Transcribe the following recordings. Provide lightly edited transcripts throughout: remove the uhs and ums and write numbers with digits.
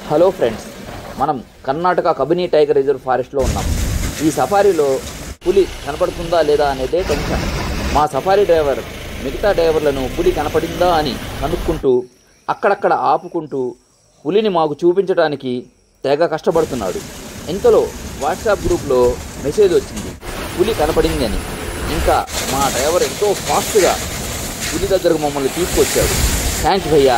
Hello friends, మనం Karnataka Kabini tiger reserve ఫారెస్ట్లో ఉన్నాం. ఈ సఫారీలో పులి కనపడుతుందా లేదా అనేదే టెన్షన్. మా సఫారీ డ్రైవర్ మిగతా డ్రైవర్లను పులి కనపడిందా అని కనుక్కుంటూ అక్కడక్కడ ఆపుకుంటూ పులిని మాకు చూపించడానికి తెగ కష్టపడుతున్నాడు. ఇంతలో వాట్సాప్ గ్రూప్లో మెసేజ్ వచ్చింది, పులి కనపడింది అని. ఇంకా మా డ్రైవర్ ఎంతో ఫాస్ట్గా పులి దగ్గరకు మమ్మల్ని తీసుకొచ్చాడు. థ్యాంక్స్ భయ్యా.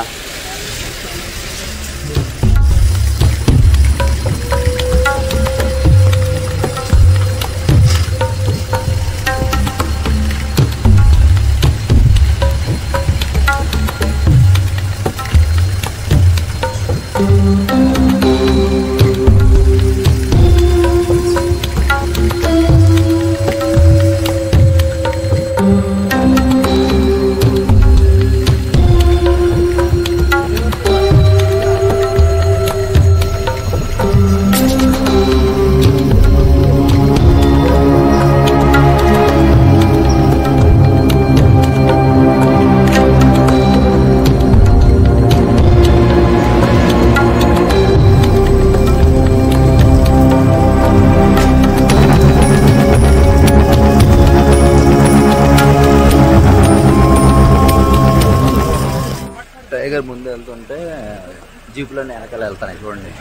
టైగర్ ముందు వెళ్తుంటే జీపులోనే వెనకాల వెళ్తాను చూడండి.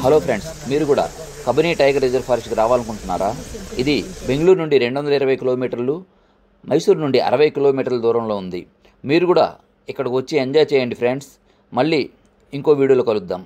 హలో ఫ్రెండ్స్, మీరు కూడా కబిని టైగర్ రిజర్వ్ ఫారెస్ట్కి రావాలనుకుంటున్నారా? ఇది బెంగళూరు నుండి 220 కిలోమీటర్లు, మైసూరు నుండి 60 కిలోమీటర్ల దూరంలో ఉంది. మీరు కూడా ఇక్కడికి వచ్చి ఎంజాయ్ చేయండి ఫ్రెండ్స్. మళ్ళీ ఇంకో వీడియోలో కలుద్దాం.